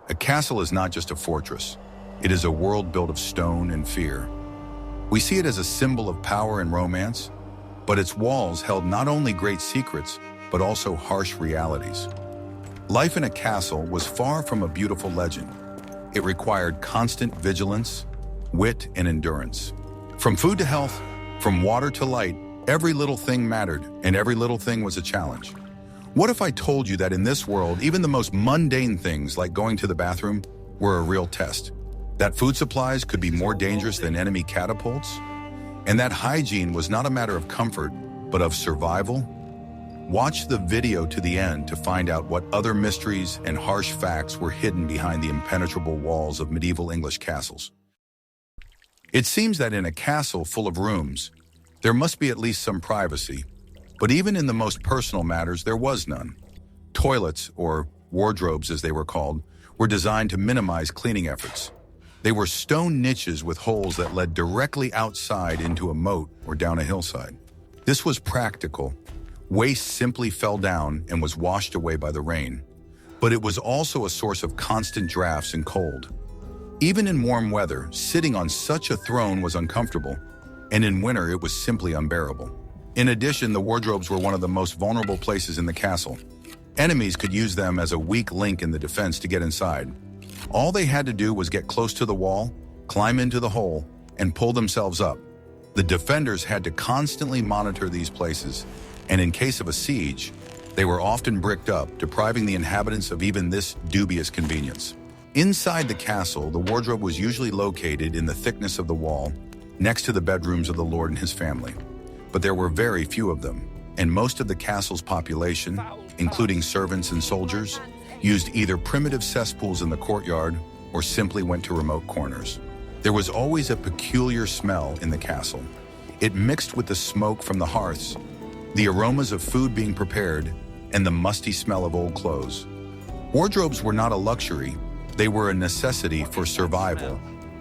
A castle is not just a fortress. It is a world built of stone and fear. We see it as a symbol of power and romance, but its walls held not only great secrets, but also harsh realities. Life in a castle was far from a beautiful legend. It required constant vigilance, wit, and endurance. From food to health, from water to light, every little thing mattered, and every little thing was a challenge. What if I told you that in this world, even the most mundane things like going to the bathroom were a real test? That food supplies could be more dangerous than enemy catapults? And that hygiene was not a matter of comfort, but of survival? Watch the video to the end to find out what other mysteries and harsh facts were hidden behind the impenetrable walls of medieval English castles. It seems that in a castle full of rooms, there must be at least some privacy. But even in the most personal matters, there was none. Toilets, or wardrobes as they were called, were designed to minimize cleaning efforts. They were stone niches with holes that led directly outside into a moat or down a hillside. This was practical. Waste simply fell down and was washed away by the rain. But it was also a source of constant drafts and cold. Even in warm weather, sitting on such a throne was uncomfortable, and in winter it was simply unbearable. In addition, the wardrobes were one of the most vulnerable places in the castle. Enemies could use them as a weak link in the defense to get inside. All they had to do was get close to the wall, climb into the hole, and pull themselves up. The defenders had to constantly monitor these places, and in case of a siege, they were often bricked up, depriving the inhabitants of even this dubious convenience. Inside the castle, the wardrobe was usually located in the thickness of the wall, next to the bedrooms of the lord and his family. But there were very few of them, and most of the castle's population, including servants and soldiers, used either primitive cesspools in the courtyard or simply went to remote corners. There was always a peculiar smell in the castle. It mixed with the smoke from the hearths, the aromas of food being prepared, and the musty smell of old clothes. Wardrobes were not a luxury, they were a necessity for survival,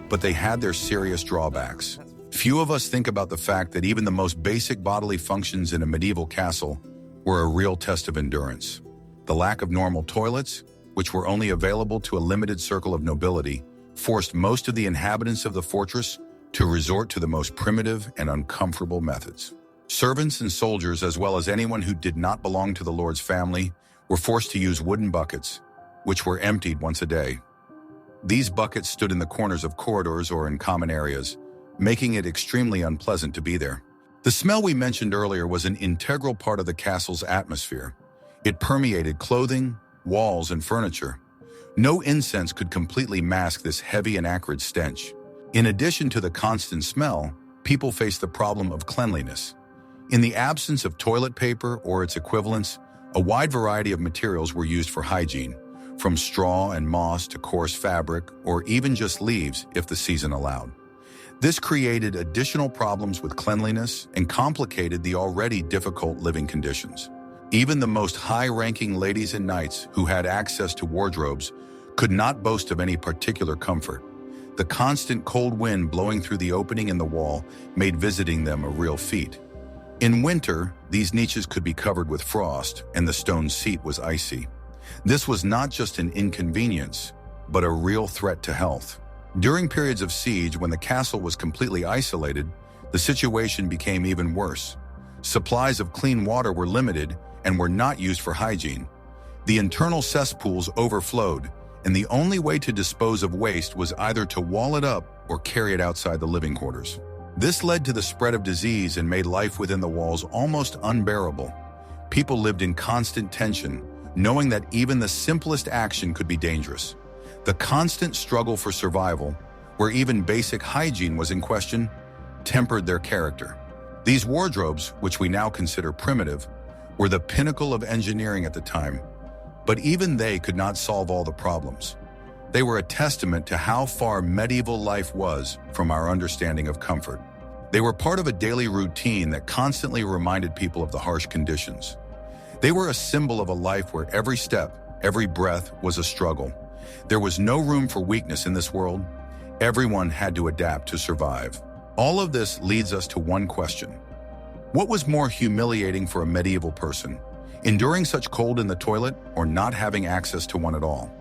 but they had their serious drawbacks. Few of us think about the fact that even the most basic bodily functions in a medieval castle were a real test of endurance. The lack of normal toilets, which were only available to a limited circle of nobility, forced most of the inhabitants of the fortress to resort to the most primitive and uncomfortable methods. Servants and soldiers, as well as anyone who did not belong to the lord's family, were forced to use wooden buckets, which were emptied once a day. These buckets stood in the corners of corridors or in common areas, making it extremely unpleasant to be there. The smell we mentioned earlier was an integral part of the castle's atmosphere. It permeated clothing, walls, and furniture. No incense could completely mask this heavy and acrid stench. In addition to the constant smell, people faced the problem of cleanliness. In the absence of toilet paper or its equivalents, a wide variety of materials were used for hygiene, from straw and moss to coarse fabric, or even just leaves if the season allowed. This created additional problems with cleanliness and complicated the already difficult living conditions. Even the most high-ranking ladies and knights who had access to wardrobes could not boast of any particular comfort. The constant cold wind blowing through the opening in the wall made visiting them a real feat. In winter, these niches could be covered with frost, and the stone seat was icy. This was not just an inconvenience, but a real threat to health. During periods of siege, when the castle was completely isolated, the situation became even worse. Supplies of clean water were limited and were not used for hygiene. The internal cesspools overflowed, and the only way to dispose of waste was either to wall it up or carry it outside the living quarters. This led to the spread of disease and made life within the walls almost unbearable. People lived in constant tension, knowing that even the simplest action could be dangerous. The constant struggle for survival, where even basic hygiene was in question, tempered their character. These wardrobes, which we now consider primitive, were the pinnacle of engineering at the time, but even they could not solve all the problems. They were a testament to how far medieval life was from our understanding of comfort. They were part of a daily routine that constantly reminded people of the harsh conditions. They were a symbol of a life where every step, every breath was a struggle. There was no room for weakness in this world. Everyone had to adapt to survive. All of this leads us to one question. What was more humiliating for a medieval person, enduring such cold in the toilet or not having access to one at all?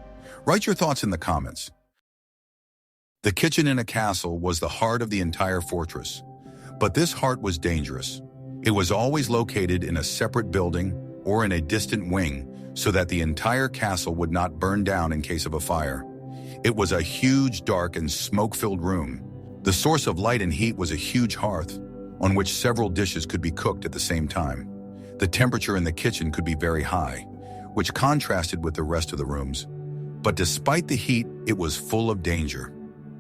Write your thoughts in the comments. The kitchen in a castle was the heart of the entire fortress. But this heart was dangerous. It was always located in a separate building or in a distant wing so that the entire castle would not burn down in case of a fire. It was a huge, dark, and smoke-filled room. The source of light and heat was a huge hearth on which several dishes could be cooked at the same time. The temperature in the kitchen could be very high, which contrasted with the rest of the rooms. But despite the heat, it was full of danger.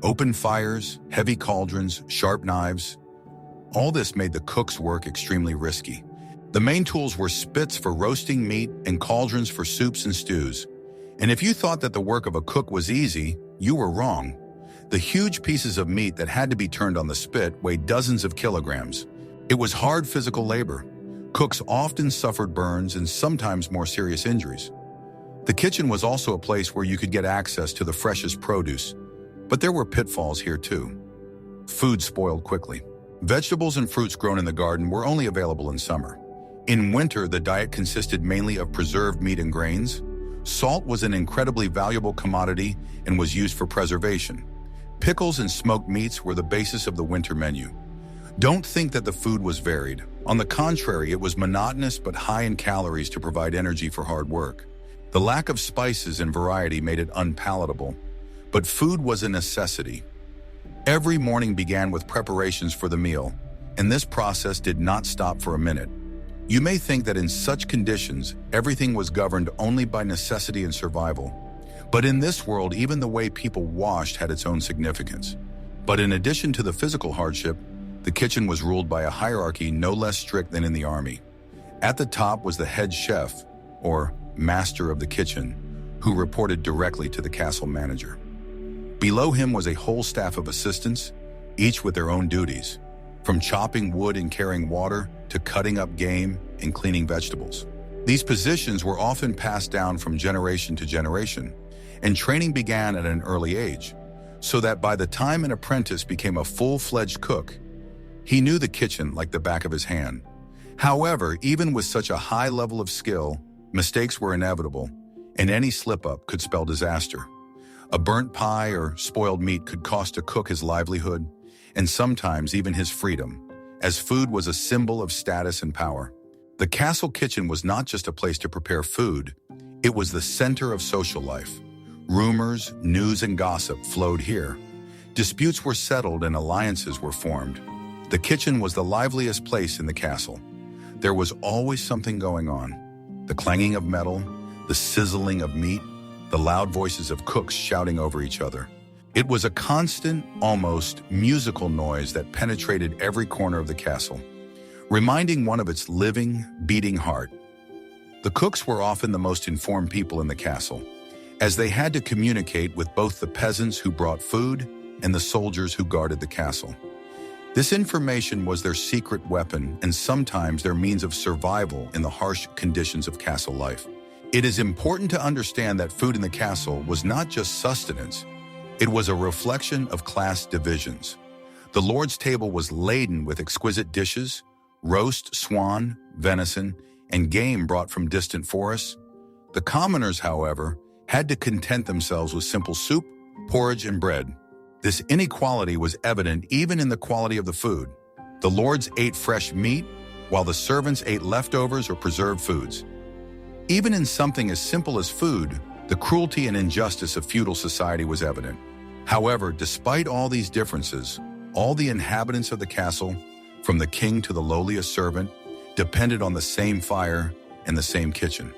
Open fires, heavy cauldrons, sharp knives. All this made the cook's work extremely risky. The main tools were spits for roasting meat and cauldrons for soups and stews. And if you thought that the work of a cook was easy, you were wrong. The huge pieces of meat that had to be turned on the spit weighed dozens of kilograms. It was hard physical labor. Cooks often suffered burns and sometimes more serious injuries. The kitchen was also a place where you could get access to the freshest produce, but there were pitfalls here too. Food spoiled quickly. Vegetables and fruits grown in the garden were only available in summer. In winter, the diet consisted mainly of preserved meat and grains. Salt was an incredibly valuable commodity and was used for preservation. Pickles and smoked meats were the basis of the winter menu. Don't think that the food was varied. On the contrary, it was monotonous but high in calories to provide energy for hard work. The lack of spices and variety made it unpalatable, but food was a necessity. Every morning began with preparations for the meal, and this process did not stop for a minute. You may think that in such conditions, everything was governed only by necessity and survival. But in this world, even the way people washed had its own significance. But in addition to the physical hardship, the kitchen was ruled by a hierarchy no less strict than in the army. At the top was the head chef, or master of the kitchen, who reported directly to the castle manager. Below him was a whole staff of assistants, each with their own duties, from chopping wood and carrying water to cutting up game and cleaning vegetables. These positions were often passed down from generation to generation, and training began at an early age, so that by the time an apprentice became a full-fledged cook, he knew the kitchen like the back of his hand. However, even with such a high level of skill, mistakes were inevitable, and any slip-up could spell disaster. A burnt pie or spoiled meat could cost a cook his livelihood, and sometimes even his freedom, as food was a symbol of status and power. The castle kitchen was not just a place to prepare food, it was the center of social life. Rumors, news, and gossip flowed here. Disputes were settled and alliances were formed. The kitchen was the liveliest place in the castle. There was always something going on. The clanging of metal, the sizzling of meat, the loud voices of cooks shouting over each other. It was a constant, almost musical noise that penetrated every corner of the castle, reminding one of its living, beating heart. The cooks were often the most informed people in the castle, as they had to communicate with both the peasants who brought food and the soldiers who guarded the castle. This information was their secret weapon and sometimes their means of survival in the harsh conditions of castle life. It is important to understand that food in the castle was not just sustenance, it was a reflection of class divisions. The Lord's table was laden with exquisite dishes, roast, swan, venison, and game brought from distant forests. The commoners, however, had to content themselves with simple soup, porridge, and bread. This inequality was evident even in the quality of the food. The lords ate fresh meat, while the servants ate leftovers or preserved foods. Even in something as simple as food, the cruelty and injustice of feudal society was evident. However, despite all these differences, all the inhabitants of the castle, from the king to the lowliest servant, depended on the same fire and the same kitchen.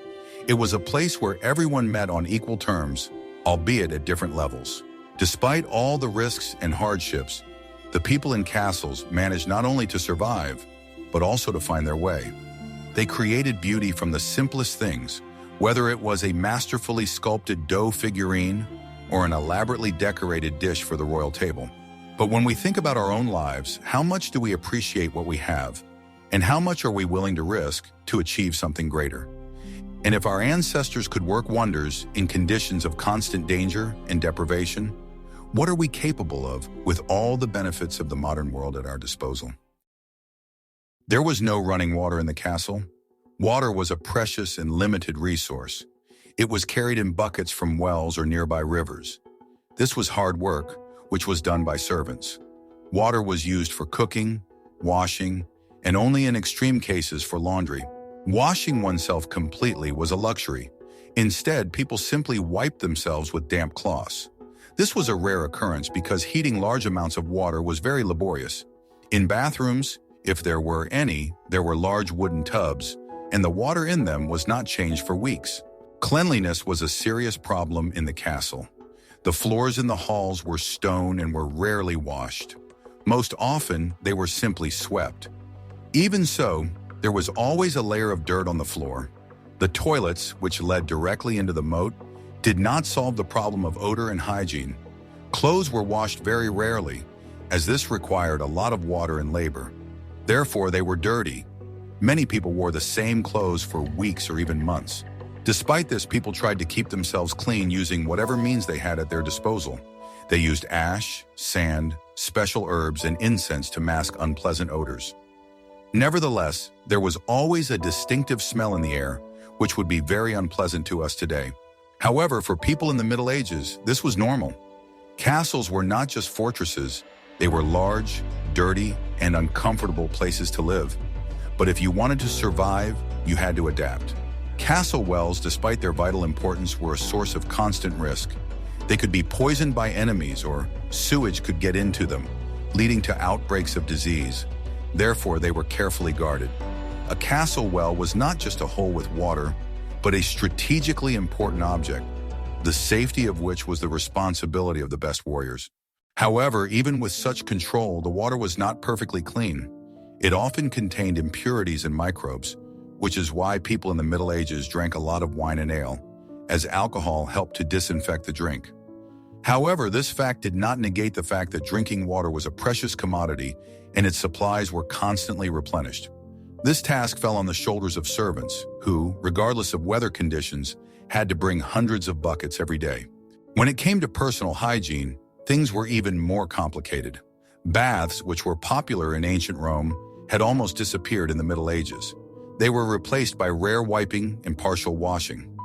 It was a place where everyone met on equal terms, albeit at different levels. Despite all the risks and hardships, the people in castles managed not only to survive, but also to find their way. They created beauty from the simplest things, whether it was a masterfully sculpted dough figurine or an elaborately decorated dish for the royal table. But when we think about our own lives, how much do we appreciate what we have? And how much are we willing to risk to achieve something greater? And if our ancestors could work wonders in conditions of constant danger and deprivation, what are we capable of with all the benefits of the modern world at our disposal? There was no running water in the castle. Water was a precious and limited resource. It was carried in buckets from wells or nearby rivers. This was hard work, which was done by servants. Water was used for cooking, washing, and only in extreme cases for laundry. Washing oneself completely was a luxury. Instead, people simply wiped themselves with damp cloths. This was a rare occurrence because heating large amounts of water was very laborious. In bathrooms, if there were any, there were large wooden tubs, and the water in them was not changed for weeks. Cleanliness was a serious problem in the castle. The floors in the halls were stone and were rarely washed. Most often, they were simply swept. Even so, there was always a layer of dirt on the floor. The toilets, which led directly into the moat, did not solve the problem of odor and hygiene. Clothes were washed very rarely, as this required a lot of water and labor. Therefore, they were dirty. Many people wore the same clothes for weeks or even months. Despite this, people tried to keep themselves clean using whatever means they had at their disposal. They used ash, sand, special herbs, and incense to mask unpleasant odors. Nevertheless, there was always a distinctive smell in the air, which would be very unpleasant to us today. However, for people in the Middle Ages, this was normal. Castles were not just fortresses, they were large, dirty, and uncomfortable places to live. But if you wanted to survive, you had to adapt. Castle wells, despite their vital importance, were a source of constant risk. They could be poisoned by enemies or sewage could get into them, leading to outbreaks of disease. Therefore, they were carefully guarded. A castle well was not just a hole with water, but a strategically important object, the safety of which was the responsibility of the best warriors. However, even with such control, the water was not perfectly clean. It often contained impurities and microbes, which is why people in the Middle Ages drank a lot of wine and ale, as alcohol helped to disinfect the drink. However, this fact did not negate the fact that drinking water was a precious commodity and its supplies were constantly replenished. This task fell on the shoulders of servants, who, regardless of weather conditions, had to bring hundreds of buckets every day. When it came to personal hygiene, things were even more complicated. Baths, which were popular in ancient Rome, had almost disappeared in the Middle Ages. They were replaced by rare wiping and partial washing.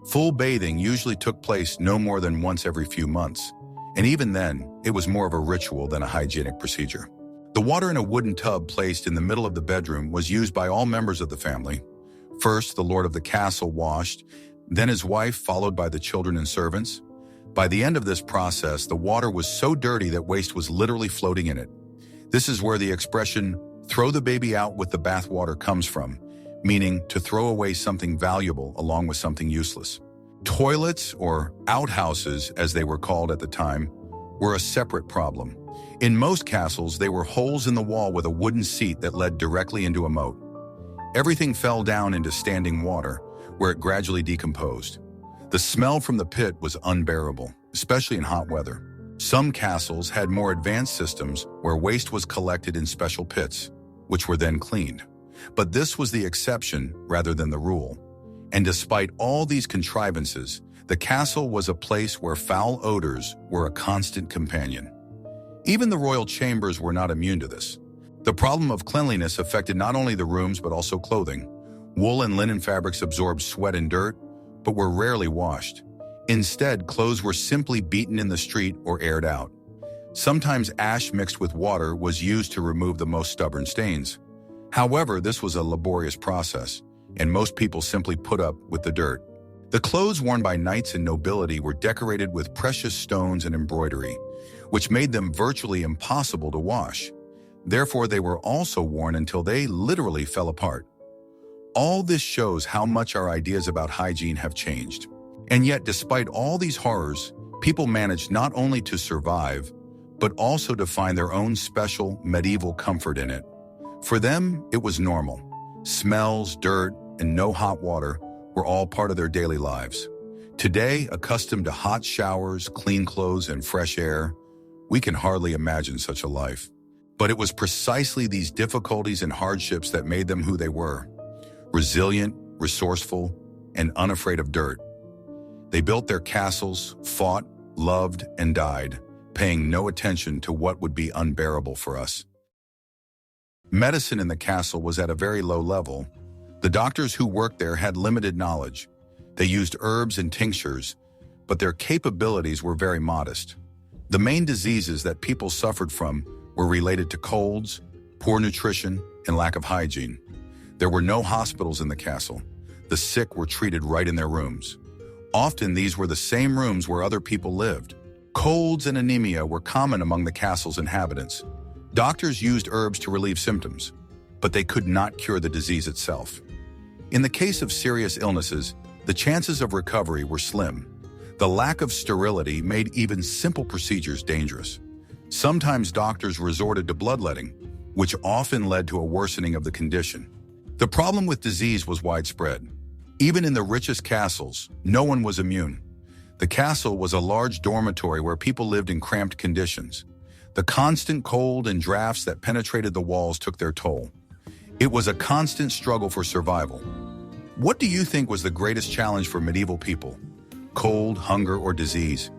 Full bathing usually took place no more than once every few months, and even then, it was more of a ritual than a hygienic procedure. The water in a wooden tub placed in the middle of the bedroom was used by all members of the family. First, the lord of the castle washed, then his wife, followed by the children and servants. By the end of this process, the water was so dirty that waste was literally floating in it. This is where the expression, "throw the baby out with the bathwater" comes from, meaning to throw away something valuable along with something useless. Toilets, or outhouses as they were called at the time, were a separate problem. In most castles, they were holes in the wall with a wooden seat that led directly into a moat. Everything fell down into standing water, where it gradually decomposed. The smell from the pit was unbearable, especially in hot weather. Some castles had more advanced systems where waste was collected in special pits, which were then cleaned. But this was the exception rather than the rule. And despite all these contrivances, the castle was a place where foul odors were a constant companion. Even the royal chambers were not immune to this. The problem of cleanliness affected not only the rooms but also clothing. Wool and linen fabrics absorbed sweat and dirt, but were rarely washed. Instead, clothes were simply beaten in the street or aired out. Sometimes ash mixed with water was used to remove the most stubborn stains. However, this was a laborious process, and most people simply put up with the dirt. The clothes worn by knights and nobility were decorated with precious stones and embroidery, which made them virtually impossible to wash. Therefore, they were also worn until they literally fell apart. All this shows how much our ideas about hygiene have changed. And yet, despite all these horrors, people managed not only to survive, but also to find their own special medieval comfort in it. For them, it was normal. Smells, dirt, and no hot water were all part of their daily lives. Today, accustomed to hot showers, clean clothes, and fresh air, we can hardly imagine such a life. But it was precisely these difficulties and hardships that made them who they were. Resilient, resourceful, and unafraid of dirt. They built their castles, fought, loved, and died, paying no attention to what would be unbearable for us. Medicine in the castle was at a very low level. The doctors who worked there had limited knowledge. They used herbs and tinctures, but their capabilities were very modest. The main diseases that people suffered from were related to colds, poor nutrition, and lack of hygiene. There were no hospitals in the castle. The sick were treated right in their rooms. Often these were the same rooms where other people lived. Colds and anemia were common among the castle's inhabitants. Doctors used herbs to relieve symptoms, but they could not cure the disease itself. In the case of serious illnesses, the chances of recovery were slim. The lack of sterility made even simple procedures dangerous. Sometimes doctors resorted to bloodletting, which often led to a worsening of the condition. The problem with disease was widespread. Even in the richest castles, no one was immune. The castle was a large dormitory where people lived in cramped conditions. The constant cold and drafts that penetrated the walls took their toll. It was a constant struggle for survival. What do you think was the greatest challenge for medieval people? Cold, hunger, or disease?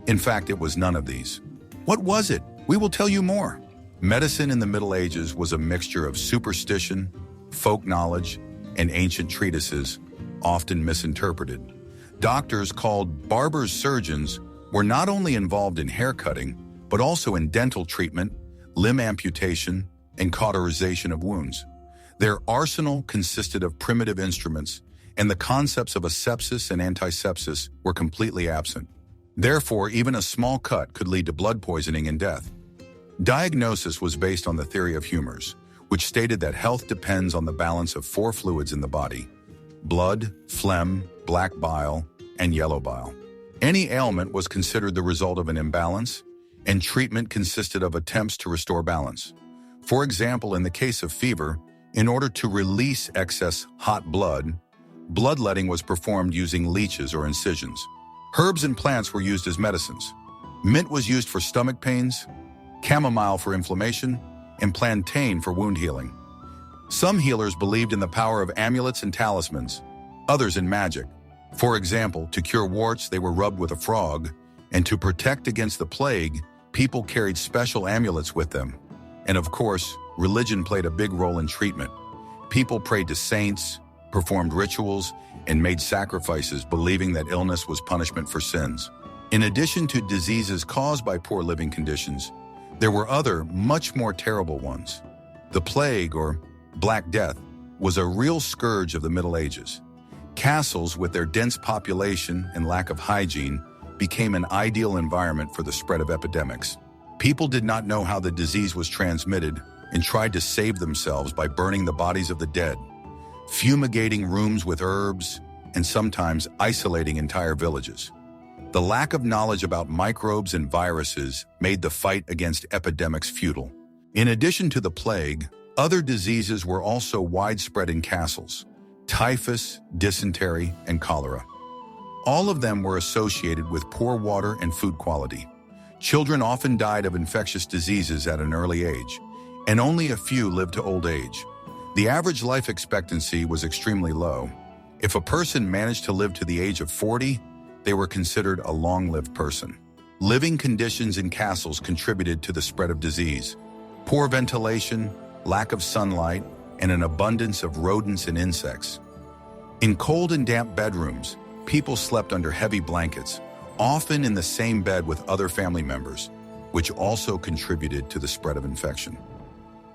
In fact, it was none of these. What was it? We will tell you more. Medicine in the Middle Ages was a mixture of superstition, folk knowledge, and ancient treatises, often misinterpreted. Doctors, called barbers' surgeons, were not only involved in hair cutting, but also in dental treatment, limb amputation, and cauterization of wounds. Their arsenal consisted of primitive instruments, and the concepts of asepsis and antisepsis were completely absent. Therefore, even a small cut could lead to blood poisoning and death. Diagnosis was based on the theory of humors, which stated that health depends on the balance of 4 fluids in the body: blood, phlegm, black bile, and yellow bile. Any ailment was considered the result of an imbalance, and treatment consisted of attempts to restore balance. For example, in the case of fever, in order to release excess hot blood, bloodletting was performed using leeches or incisions. Herbs and plants were used as medicines. Mint was used for stomach pains, chamomile for inflammation, and plantain for wound healing. Some healers believed in the power of amulets and talismans, others in magic. For example, to cure warts, they were rubbed with a frog, and to protect against the plague, people carried special amulets with them. And of course, religion played a big role in treatment. People prayed to saints, performed rituals, and made sacrifices, believing that illness was punishment for sins. In addition to diseases caused by poor living conditions, there were other, much more terrible ones. The plague, or Black Death, was a real scourge of the Middle Ages. Castles, with their dense population and lack of hygiene, became an ideal environment for the spread of epidemics. People did not know how the disease was transmitted and tried to save themselves by burning the bodies of the dead, fumigating rooms with herbs, and sometimes isolating entire villages. The lack of knowledge about microbes and viruses made the fight against epidemics futile. In addition to the plague, other diseases were also widespread in castles: typhus, dysentery, and cholera. All of them were associated with poor water and food quality. Children often died of infectious diseases at an early age, and only a few lived to old age. The average life expectancy was extremely low. If a person managed to live to the age of 40, they were considered a long-lived person. Living conditions in castles contributed to the spread of disease. Poor ventilation, lack of sunlight, and an abundance of rodents and insects. In cold and damp bedrooms, people slept under heavy blankets, often in the same bed with other family members, which also contributed to the spread of infection.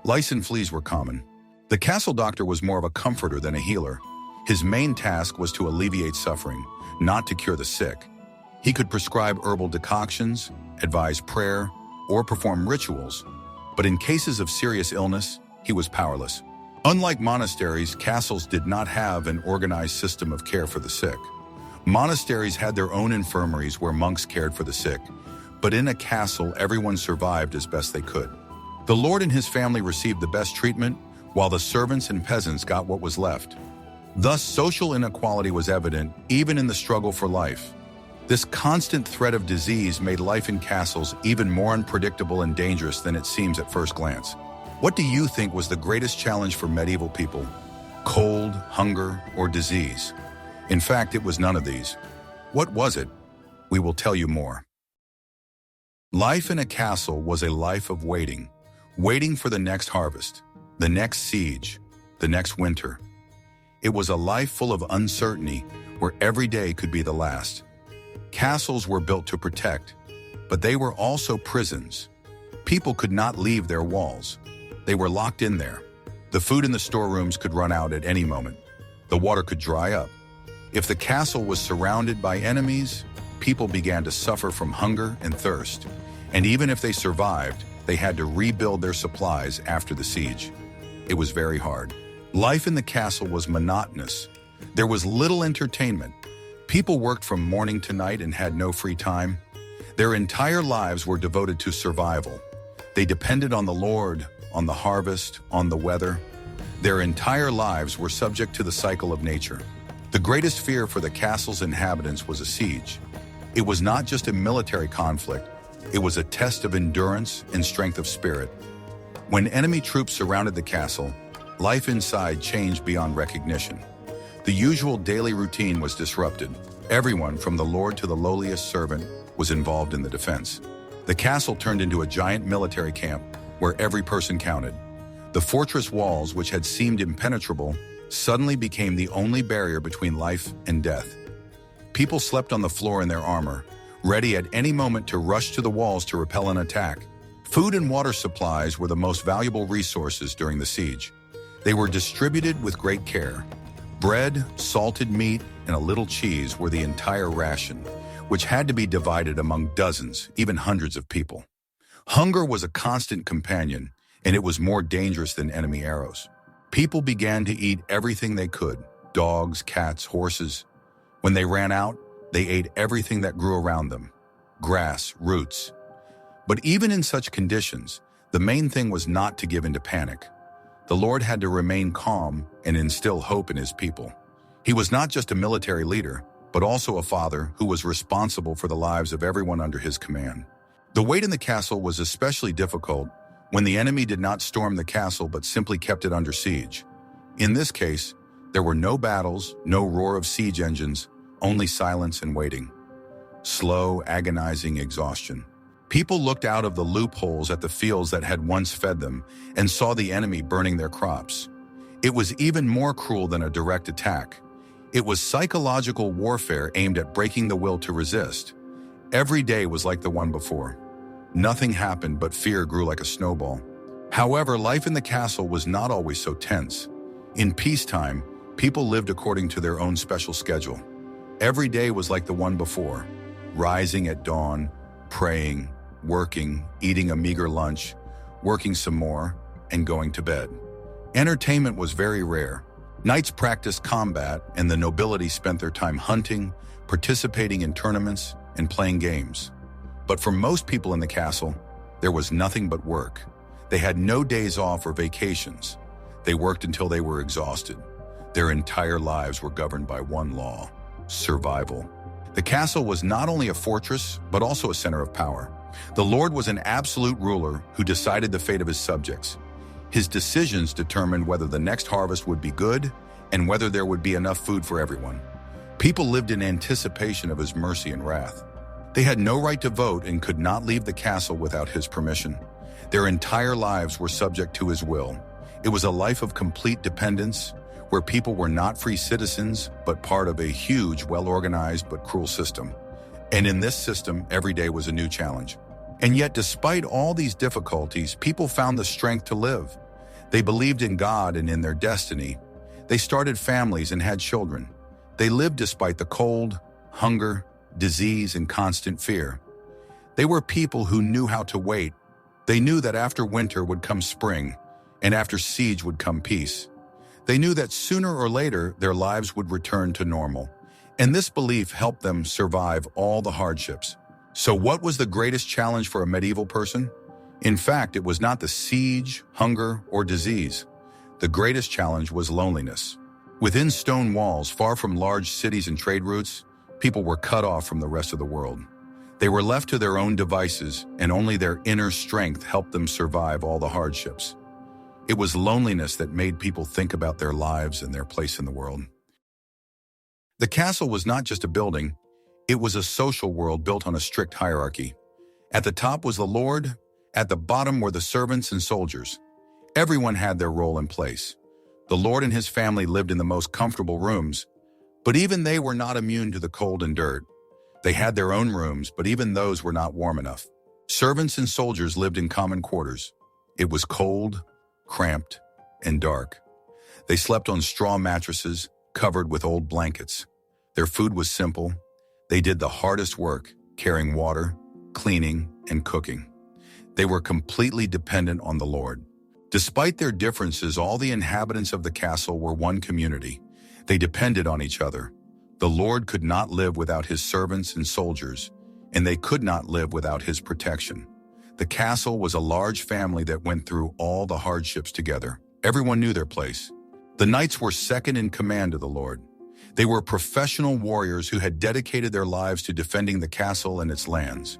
Lice and fleas were common. The castle doctor was more of a comforter than a healer. His main task was to alleviate suffering, not to cure the sick. He could prescribe herbal decoctions, advise prayer, or perform rituals, but in cases of serious illness, he was powerless. Unlike monasteries, castles did not have an organized system of care for the sick. Monasteries had their own infirmaries where monks cared for the sick, but in a castle, everyone survived as best they could. The lord and his family received the best treatment, while the servants and peasants got what was left. Thus, social inequality was evident even in the struggle for life. This constant threat of disease made life in castles even more unpredictable and dangerous than it seems at first glance. What do you think was the greatest challenge for medieval people? Cold, hunger, or disease? In fact, it was none of these. What was it? We will tell you more. Life in a castle was a life of waiting for the next harvest, the next siege, the next winter. It was a life full of uncertainty where every day could be the last. Castles were built to protect, but they were also prisons. People could not leave their walls. They were locked in there. The food in the storerooms could run out at any moment. The water could dry up. If the castle was surrounded by enemies, people began to suffer from hunger and thirst. And even if they survived, they had to rebuild their supplies after the siege. It was very hard. Life in the castle was monotonous. There was little entertainment. People worked from morning to night and had no free time. Their entire lives were devoted to survival. They depended on the Lord, on the harvest, on the weather. Their entire lives were subject to the cycle of nature. The greatest fear for the castle's inhabitants was a siege. It was not just a military conflict, it was a test of endurance and strength of spirit. When enemy troops surrounded the castle, life inside changed beyond recognition. The usual daily routine was disrupted. Everyone, from the Lord to the lowliest servant, was involved in the defense. The castle turned into a giant military camp where every person counted. The fortress walls, which had seemed impenetrable, suddenly became the only barrier between life and death. People slept on the floor in their armor, ready at any moment to rush to the walls to repel an attack. Food and water supplies were the most valuable resources during the siege. They were distributed with great care. Bread, salted meat, and a little cheese were the entire ration, which had to be divided among dozens, even hundreds of people. Hunger was a constant companion, and it was more dangerous than enemy arrows. People began to eat everything they could: dogs, cats, horses. When they ran out, they ate everything that grew around them: grass, roots. But even in such conditions, the main thing was not to give in to panic. The Lord had to remain calm and instill hope in his people. He was not just a military leader, but also a father who was responsible for the lives of everyone under his command. The wait in the castle was especially difficult when the enemy did not storm the castle but simply kept it under siege. In this case, there were no battles, no roar of siege engines, only silence and waiting. Slow, agonizing exhaustion. People looked out of the loopholes at the fields that had once fed them and saw the enemy burning their crops. It was even more cruel than a direct attack. It was psychological warfare aimed at breaking the will to resist. Every day was like the one before. Nothing happened, but fear grew like a snowball. However, life in the castle was not always so tense. In peacetime, people lived according to their own special schedule. Every day was like the one before: rising at dawn, praying, working, eating a meager lunch, working some more, and going to bed. Entertainment was very rare. Knights practiced combat, and the nobility spent their time hunting, participating in tournaments, and playing games. But for most people in the castle, there was nothing but work. They had no days off or vacations. They worked until they were exhausted. Their entire lives were governed by one law: survival. The castle was not only a fortress, but also a center of power. The Lord was an absolute ruler who decided the fate of his subjects. His decisions determined whether the next harvest would be good and whether there would be enough food for everyone. People lived in anticipation of his mercy and wrath. They had no right to vote and could not leave the castle without his permission. Their entire lives were subject to his will. It was a life of complete dependence, where people were not free citizens, but part of a huge, well-organized but cruel system. And in this system, every day was a new challenge. And yet, despite all these difficulties, people found the strength to live. They believed in God and in their destiny. They started families and had children. They lived despite the cold, hunger, disease, and constant fear. They were people who knew how to wait. They knew that after winter would come spring, and after siege would come peace. They knew that sooner or later their lives would return to normal, and this belief helped them survive all the hardships. So what was the greatest challenge for a medieval person? In fact, it was not the siege, hunger, or disease. The greatest challenge was loneliness. Within stone walls, far from large cities and trade routes, people were cut off from the rest of the world. They were left to their own devices, and only their inner strength helped them survive all the hardships. It was loneliness that made people think about their lives and their place in the world. The castle was not just a building, it was a social world built on a strict hierarchy. At the top was the Lord, at the bottom were the servants and soldiers. Everyone had their role in place. The Lord and his family lived in the most comfortable rooms, but even they were not immune to the cold and dirt. They had their own rooms, but even those were not warm enough. Servants and soldiers lived in common quarters. It was cold, cramped, and dark. They slept on straw mattresses, covered with old blankets. Their food was simple. They did the hardest work, carrying water, cleaning, and cooking. They were completely dependent on the Lord. Despite their differences, all the inhabitants of the castle were one community. They depended on each other. The Lord could not live without his servants and soldiers, and they could not live without his protection. The castle was a large family that went through all the hardships together. Everyone knew their place. The knights were second in command to the Lord. They were professional warriors who had dedicated their lives to defending the castle and its lands.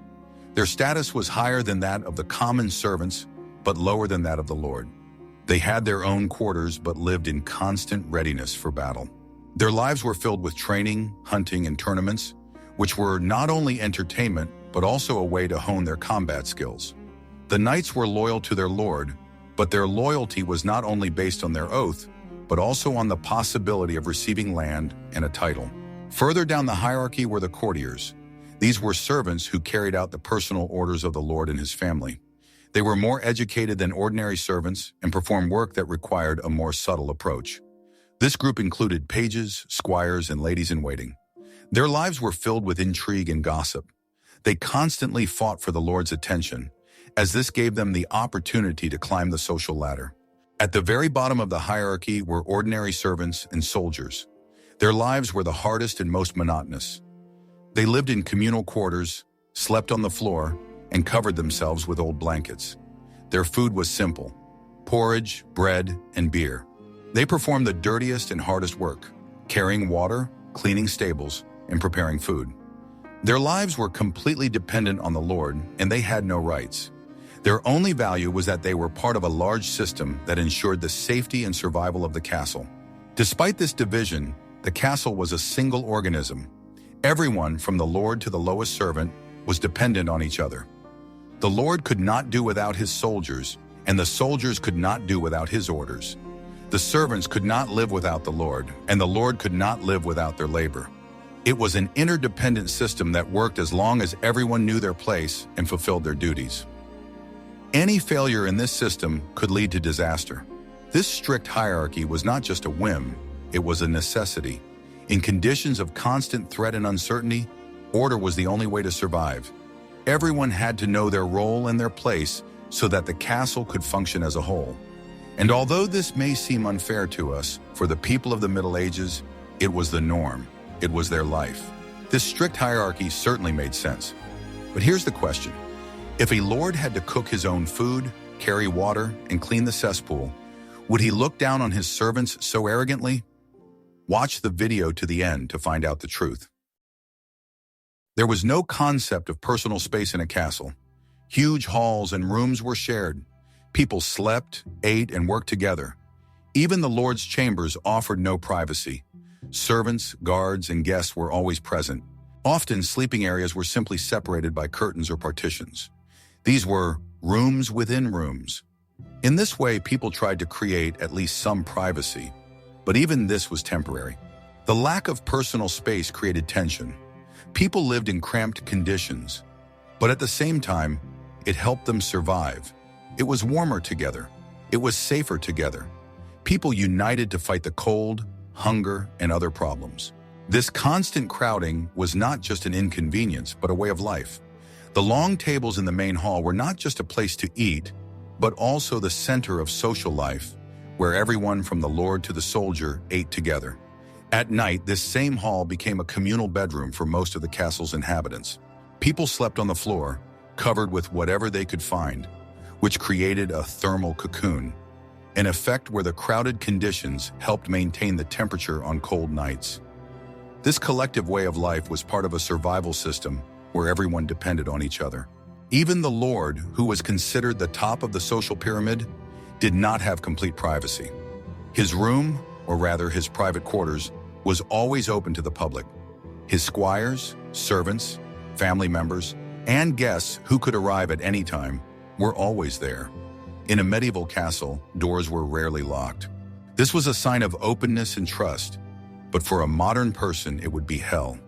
Their status was higher than that of the common servants, but lower than that of the Lord. They had their own quarters, but lived in constant readiness for battle. Their lives were filled with training, hunting, and tournaments, which were not only entertainment, but also a way to hone their combat skills. The knights were loyal to their Lord, but their loyalty was not only based on their oath, but also on the possibility of receiving land and a title. Further down the hierarchy were the courtiers. These were servants who carried out the personal orders of the Lord and his family. They were more educated than ordinary servants and performed work that required a more subtle approach. This group included pages, squires, and ladies-in-waiting. Their lives were filled with intrigue and gossip. They constantly fought for the Lord's attention, as this gave them the opportunity to climb the social ladder. At the very bottom of the hierarchy were ordinary servants and soldiers. Their lives were the hardest and most monotonous. They lived in communal quarters, slept on the floor, and covered themselves with old blankets. Their food was simple: porridge, bread, and beer. They performed the dirtiest and hardest work, carrying water, cleaning stables, and preparing food. Their lives were completely dependent on the Lord, and they had no rights. Their only value was that they were part of a large system that ensured the safety and survival of the castle. Despite this division, the castle was a single organism. Everyone, from the Lord to the lowest servant, was dependent on each other. The Lord could not do without his soldiers, and the soldiers could not do without his orders. The servants could not live without the Lord, and the Lord could not live without their labor. It was an interdependent system that worked as long as everyone knew their place and fulfilled their duties. Any failure in this system could lead to disaster. This strict hierarchy was not just a whim, it was a necessity. In conditions of constant threat and uncertainty, order was the only way to survive. Everyone had to know their role and their place so that the castle could function as a whole. And although this may seem unfair to us, for the people of the Middle Ages, it was the norm. It was their life. This strict hierarchy certainly made sense. But here's the question. If a lord had to cook his own food, carry water, and clean the cesspool, would he look down on his servants so arrogantly? Watch the video to the end to find out the truth. There was no concept of personal space in a castle. Huge halls and rooms were shared. People slept, ate, and worked together. Even the Lord's chambers offered no privacy. Servants, guards, and guests were always present. Often, sleeping areas were simply separated by curtains or partitions. These were rooms within rooms. In this way, people tried to create at least some privacy, but even this was temporary. The lack of personal space created tension. People lived in cramped conditions, but at the same time, it helped them survive. It was warmer together. It was safer together. People united to fight the cold, hunger, and other problems. This constant crowding was not just an inconvenience, but a way of life. The long tables in the main hall were not just a place to eat, but also the center of social life, where everyone from the lord to the soldier ate together. At night, this same hall became a communal bedroom for most of the castle's inhabitants. People slept on the floor, covered with whatever they could find, which created a thermal cocoon, an effect where the crowded conditions helped maintain the temperature on cold nights. This collective way of life was part of a survival system where everyone depended on each other. Even the Lord, who was considered the top of the social pyramid, did not have complete privacy. His room, or rather his private quarters, was always open to the public. His squires, servants, family members, and guests who could arrive at any time were always there. In a medieval castle, doors were rarely locked. This was a sign of openness and trust, but for a modern person, it would be hell.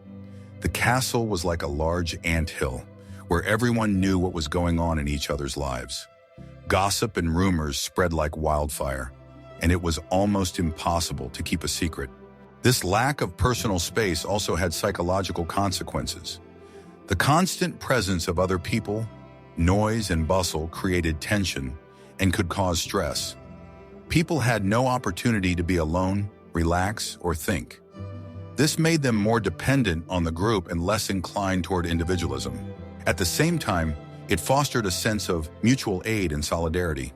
The castle was like a large anthill, where everyone knew what was going on in each other's lives. Gossip and rumors spread like wildfire, and it was almost impossible to keep a secret. This lack of personal space also had psychological consequences. The constant presence of other people, noise and bustle created tension and could cause stress. People had no opportunity to be alone, relax, or think. This made them more dependent on the group and less inclined toward individualism. At the same time, it fostered a sense of mutual aid and solidarity.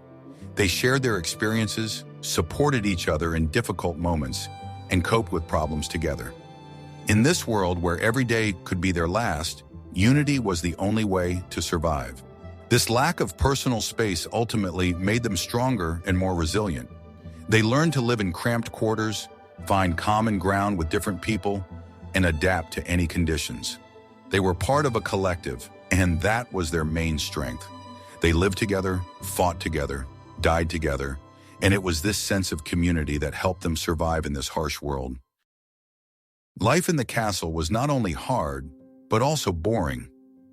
They shared their experiences, supported each other in difficult moments, and coped with problems together. In this world where every day could be their last, unity was the only way to survive. This lack of personal space ultimately made them stronger and more resilient. They learned to live in cramped quarters, find common ground with different people, and adapt to any conditions. They were part of a collective, and that was their main strength. They lived together, fought together, died together, and it was this sense of community that helped them survive in this harsh world. Life in the castle was not only hard, but also boring.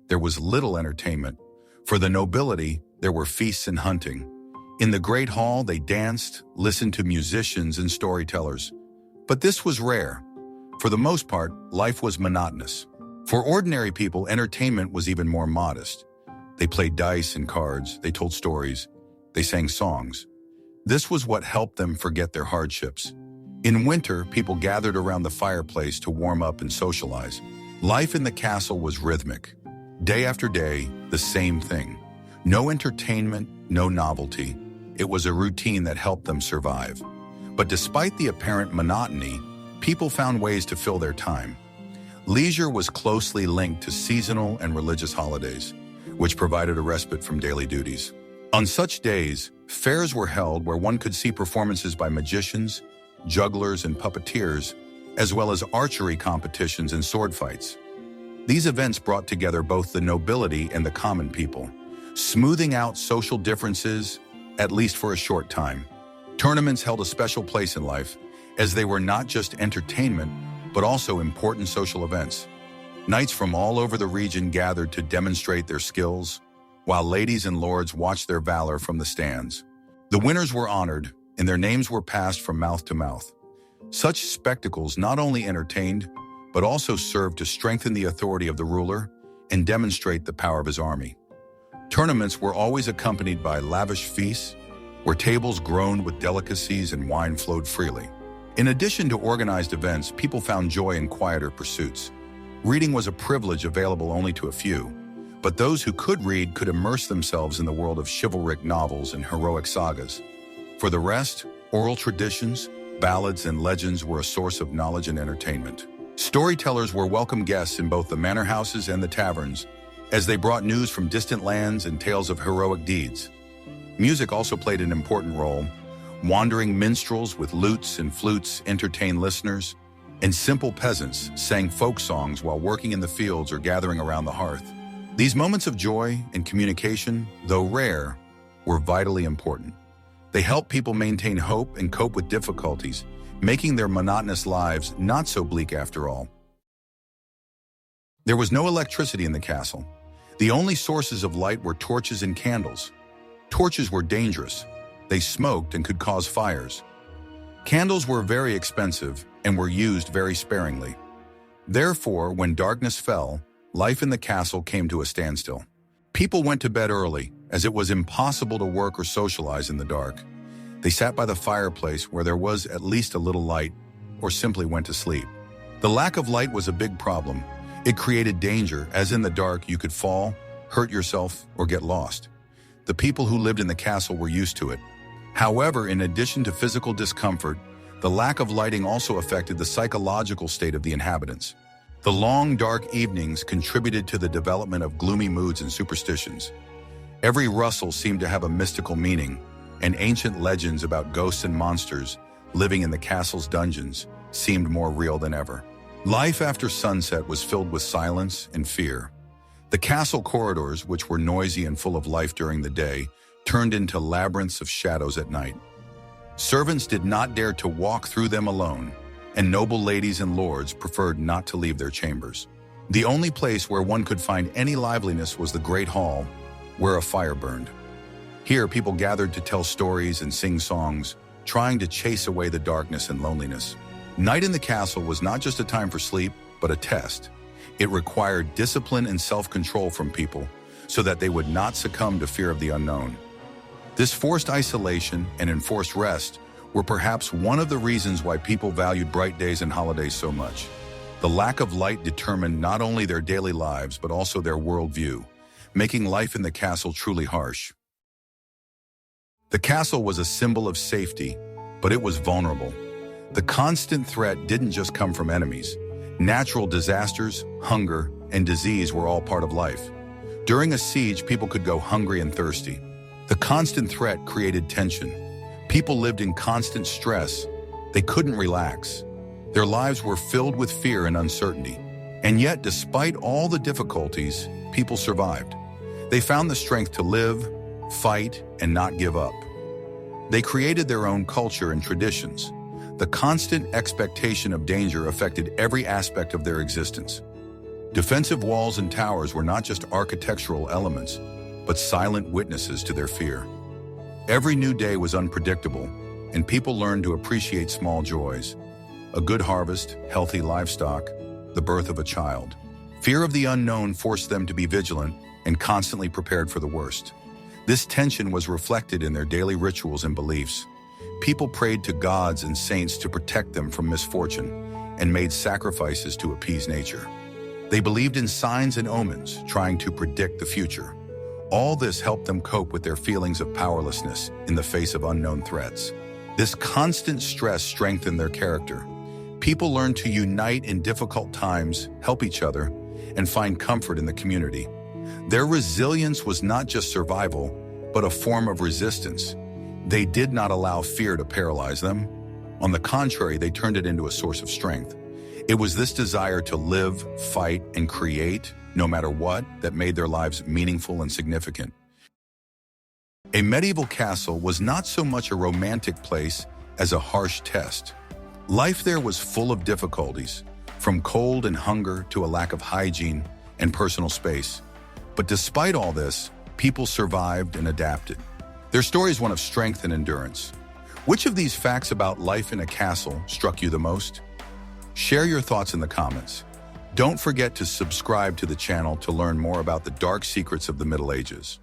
There was little entertainment. For the nobility, there were feasts and hunting. In the great hall, they danced, listened to musicians and storytellers. But this was rare. For the most part, life was monotonous. For ordinary people, entertainment was even more modest. They played dice and cards, they told stories, they sang songs. This was what helped them forget their hardships. In winter, people gathered around the fireplace to warm up and socialize. Life in the castle was rhythmic. Day after day, the same thing. No entertainment, no novelty. It was a routine that helped them survive. But despite the apparent monotony, people found ways to fill their time. Leisure was closely linked to seasonal and religious holidays, which provided a respite from daily duties. On such days, fairs were held where one could see performances by magicians, jugglers, and puppeteers, as well as archery competitions and sword fights. These events brought together both the nobility and the common people, smoothing out social differences, at least for a short time. Tournaments held a special place in life, as they were not just entertainment, but also important social events. Knights from all over the region gathered to demonstrate their skills, while ladies and lords watched their valor from the stands. The winners were honored, and their names were passed from mouth to mouth. Such spectacles not only entertained, but also served to strengthen the authority of the ruler and demonstrate the power of his army. Tournaments were always accompanied by lavish feasts, where tables groaned with delicacies and wine flowed freely. In addition to organized events, people found joy in quieter pursuits. Reading was a privilege available only to a few, but those who could read could immerse themselves in the world of chivalric novels and heroic sagas. For the rest, oral traditions, ballads, and legends were a source of knowledge and entertainment. Storytellers were welcome guests in both the manor houses and the taverns, as they brought news from distant lands and tales of heroic deeds. Music also played an important role. Wandering minstrels with lutes and flutes entertained listeners, and simple peasants sang folk songs while working in the fields or gathering around the hearth. These moments of joy and communication, though rare, were vitally important. They helped people maintain hope and cope with difficulties, making their monotonous lives not so bleak after all. There was no electricity in the castle. The only sources of light were torches and candles. Torches were dangerous. They smoked and could cause fires. Candles were very expensive and were used very sparingly. Therefore, when darkness fell, life in the castle came to a standstill. People went to bed early, as it was impossible to work or socialize in the dark. They sat by the fireplace where there was at least a little light, or simply went to sleep. The lack of light was a big problem. It created danger, as in the dark you could fall, hurt yourself, or get lost. The people who lived in the castle were used to it. However, in addition to physical discomfort, the lack of lighting also affected the psychological state of the inhabitants. The long, dark evenings contributed to the development of gloomy moods and superstitions. Every rustle seemed to have a mystical meaning, and ancient legends about ghosts and monsters living in the castle's dungeons seemed more real than ever. Life after sunset was filled with silence and fear. The castle corridors, which were noisy and full of life during the day, turned into labyrinths of shadows at night. Servants did not dare to walk through them alone, and noble ladies and lords preferred not to leave their chambers. The only place where one could find any liveliness was the great hall, where a fire burned. Here, people gathered to tell stories and sing songs, trying to chase away the darkness and loneliness. Night in the castle was not just a time for sleep, but a test. It required discipline and self-control from people so that they would not succumb to fear of the unknown. This forced isolation and enforced rest were perhaps one of the reasons why people valued bright days and holidays so much. The lack of light determined not only their daily lives, but also their worldview, making life in the castle truly harsh. The castle was a symbol of safety, but it was vulnerable. The constant threat didn't just come from enemies. Natural disasters, hunger, and disease were all part of life. During a siege, people could go hungry and thirsty. The constant threat created tension. People lived in constant stress. They couldn't relax. Their lives were filled with fear and uncertainty. And yet, despite all the difficulties, people survived. They found the strength to live, fight, and not give up. They created their own culture and traditions. The constant expectation of danger affected every aspect of their existence. Defensive walls and towers were not just architectural elements, but silent witnesses to their fear. Every new day was unpredictable, and people learned to appreciate small joys. A good harvest, healthy livestock, the birth of a child. Fear of the unknown forced them to be vigilant and constantly prepared for the worst. This tension was reflected in their daily rituals and beliefs. People prayed to gods and saints to protect them from misfortune and made sacrifices to appease nature. They believed in signs and omens, trying to predict the future. All this helped them cope with their feelings of powerlessness in the face of unknown threats. This constant stress strengthened their character. People learned to unite in difficult times, help each other, and find comfort in the community. Their resilience was not just survival, but a form of resistance. They did not allow fear to paralyze them. On the contrary, they turned it into a source of strength. It was this desire to live, fight, and create, no matter what, that made their lives meaningful and significant. A medieval castle was not so much a romantic place as a harsh test. Life there was full of difficulties, from cold and hunger to a lack of hygiene and personal space. But despite all this, people survived and adapted. Their story is one of strength and endurance. Which of these facts about life in a castle struck you the most? Share your thoughts in the comments. Don't forget to subscribe to the channel to learn more about the dark secrets of the Middle Ages.